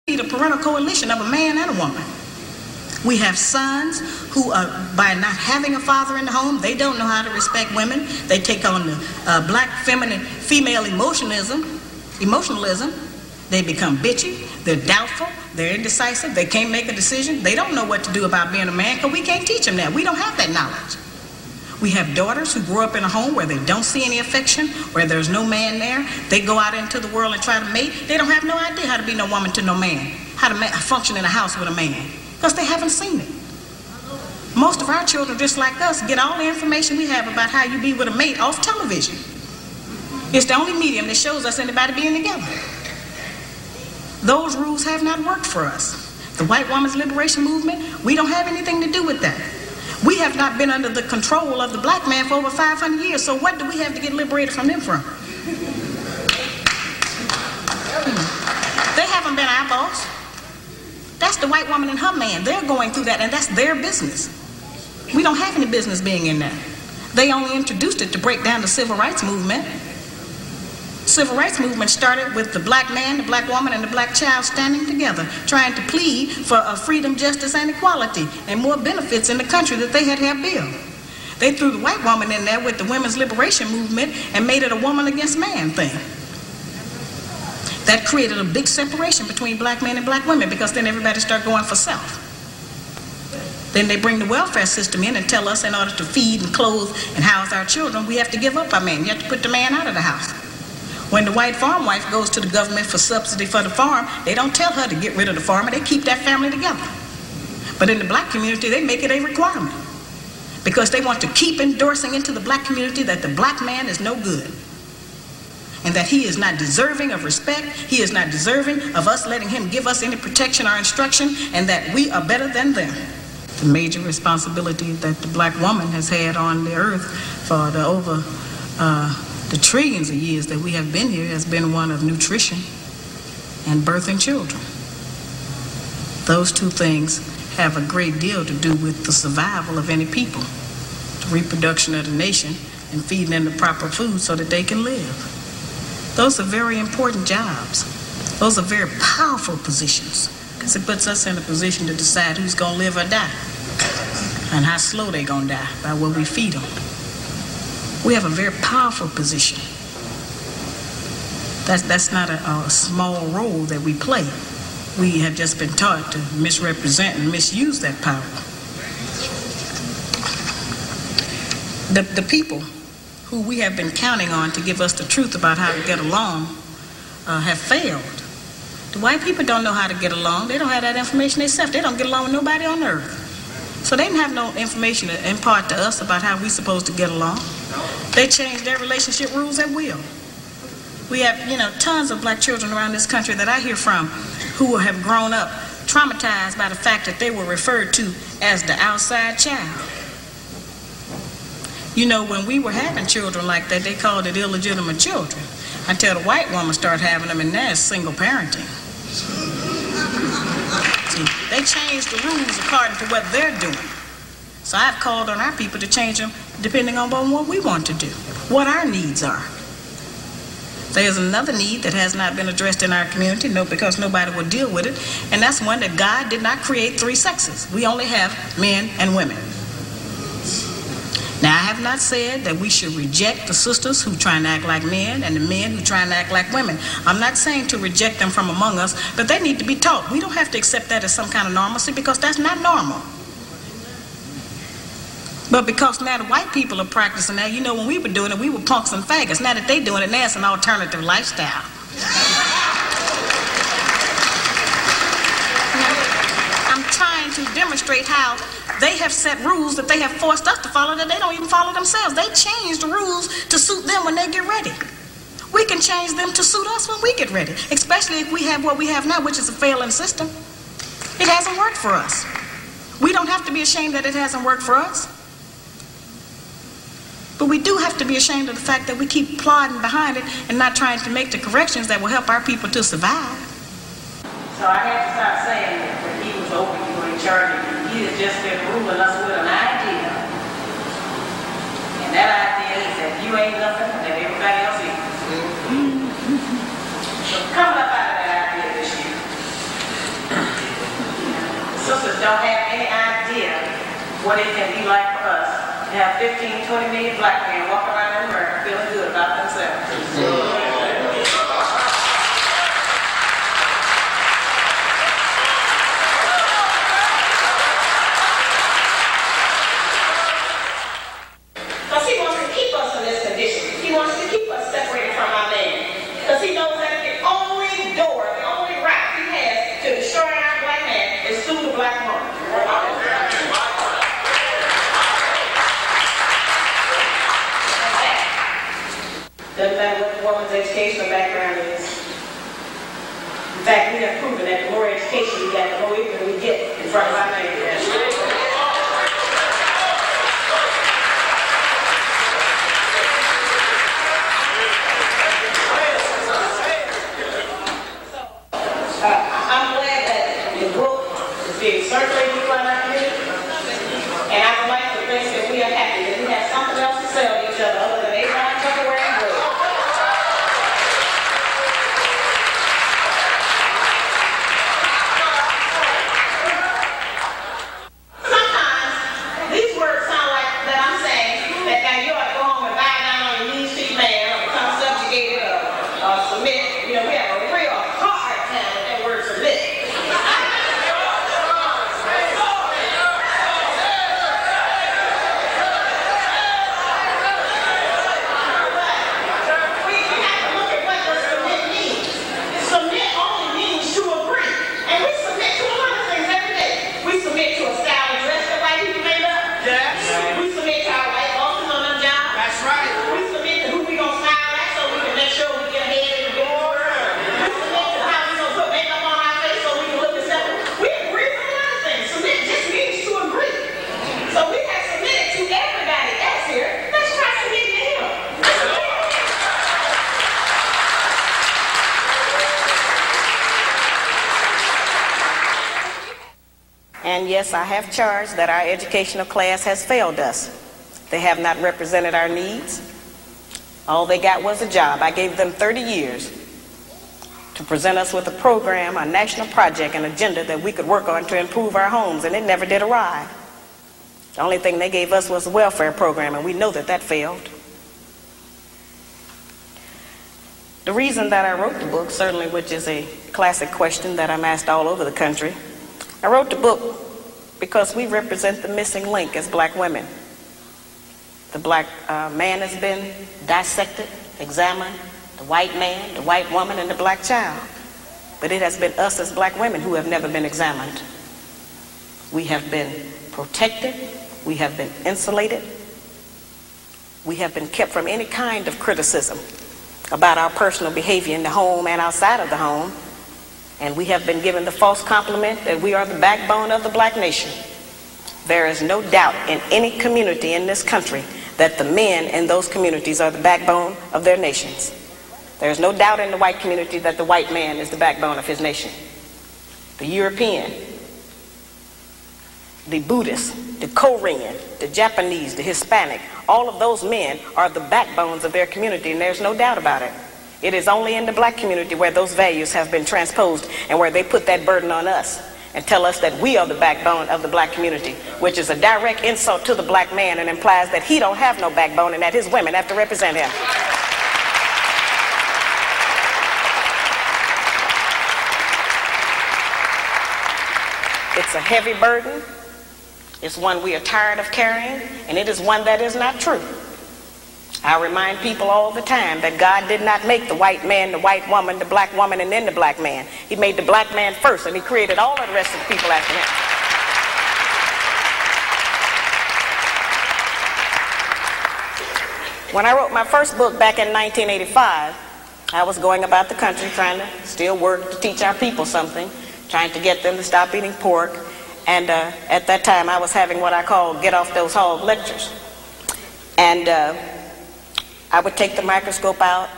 need a parental coalition of a man and a woman. We have sons who, by not having a father in the home, they don't know how to respect women. They take on the black female emotionalism. They become bitchy. They're doubtful. They're indecisive. They can't make a decision. They don't know what to do about being a man because we can't teach them that. We don't have that knowledge. We have daughters who grow up in a home where they don't see any affection, where there's no man there. They go out into the world and try to mate. They don't have no idea how to be no woman to no man, how to function in a house with a man, because they haven't seen it. Most of our children, just like us, get all the information we have about how you be with a mate off television. It's the only medium that shows us anybody being together. Those rules have not worked for us. The white woman's liberation movement, we don't have anything to do with that. We have not been under the control of the black man for over 500 years, so what do we have to get liberated from them from? They haven't been our boss. That's the white woman and her man. They're going through that, and that's their business. We don't have any business being in that. They only introduced it to break down the civil rights movement. Civil rights movement started with the black man, the black woman, and the black child standing together, trying to plead for freedom, justice, and equality, and more benefits in the country that they had built. They threw the white woman in there with the women's liberation movement and made it a woman against man thing. That created a big separation between black men and black women, because then everybody started going for self. Then they bring the welfare system in and tell us in order to feed and clothe and house our children, we have to give up our man. You have to put the man out of the house. When the white farm wife goes to the government for subsidy for the farm, they don't tell her to get rid of the farmer. They keep that family together. But in the black community, they make it a requirement, because they want to keep endorsing into the black community that the black man is no good, and that he is not deserving of respect. He is not deserving of us letting him give us any protection or instruction, and that we are better than them. The major responsibility that the black woman has had on the earth for the trillions of years that we have been here has been one of nutrition and birthing children. Those two things have a great deal to do with the survival of any people, the reproduction of the nation, and feeding them the proper food so that they can live. Those are very important jobs. Those are very powerful positions, because it puts us in a position to decide who's going to live or die, and how slow they're going to die by what we feed them. We have a very powerful position. That's not a small role that we play. We have just been taught to misrepresent and misuse that power. The people who we have been counting on to give us the truth about how to get along have failed. The white people don't know how to get along. They don't have that information themselves. They don't get along with nobody on earth. So they didn't have no information to impart to us about how we're supposed to get along. They changed their relationship rules at will. We have, tons of black children around this country that I hear from who have grown up traumatized by the fact that they were referred to as the outside child. When we were having children like that, they called it illegitimate children, until the white woman started having them, and now it's single parenting. See, they changed the rules according to what they're doing. So I've called on our people to change them depending on what we want to do, what our needs are. There's another need that has not been addressed in our community, because nobody will deal with it, and that's one that God did not create three sexes. We only have men and women. Now, I have not said that we should reject the sisters who try and act like men and the men who try and act like women. I'm not saying to reject them from among us, but they need to be taught. We don't have to accept that as some kind of normalcy, because that's not normal. But because now the white people are practicing that, when we were doing it, we were punks and faggots. Now that they're doing it, now it's an alternative lifestyle. I'm trying to demonstrate how they have set rules that they have forced us to follow that they don't even follow themselves. They change the rules to suit them when they get ready. We can change them to suit us when we get ready, especially if we have what we have now, which is a failing system. It hasn't worked for us. We don't have to be ashamed that it hasn't worked for us. But we do have to be ashamed of the fact that we keep plodding behind it and not trying to make the corrections that will help our people to survive. So I had to stop saying that when he was over you in charge, he has just been ruling us with an idea. And that idea is that you ain't nothing that everybody else is. So coming up out of that idea this year, don't have any idea what it can be like for us to have 15, 20 million black men walking around in America feeling good about themselves. Doesn't matter what the woman's educational background is. In fact, we have proven that the more education we get, the more ignorant we get in front of our neighbors. I'm glad that the book is being circulated throughout our community, and I would like to think that we are happy that we have something else to sell each other other than Abraham Tupperware and bread. And yes, I have charged that our educational class has failed us. They have not represented our needs. All they got was a job. I gave them 30 years to present us with a program, a national project, an agenda that we could work on to improve our homes, and it never did arrive. The only thing they gave us was a welfare program, and we know that that failed. The reason that I wrote the book, certainly, which is a classic question that I'm asked all over the country, I wrote the book because we represent the missing link as black women. The black man has been dissected, examined, the white man, the white woman, and the black child. But it has been us as black women who have never been examined. We have been protected, we have been insulated, we have been kept from any kind of criticism about our personal behavior in the home and outside of the home. And we have been given the false compliment that we are the backbone of the black nation. There is no doubt in any community in this country that the men in those communities are the backbone of their nations. There is no doubt in the white community that the white man is the backbone of his nation. The European, the Buddhist, the Korean, the Japanese, the Hispanic, all of those men are the backbones of their community, and there's no doubt about it. It is only in the black community where those values have been transposed and where they put that burden on us and tell us that we are the backbone of the black community, which is a direct insult to the black man and implies that he don't have no backbone and that his women have to represent him. It's a heavy burden. It's one we are tired of carrying, and it is one that is not true. I remind people all the time that God did not make the white man, the white woman, the black woman, and then the black man. He made the black man first, and he created all of the rest of the people after him. When I wrote my first book back in 1985, I was going about the country trying to still work to teach our people something, trying to get them to stop eating pork. And at that time, I was having what I call get off those hog lectures. And I would take the microscope out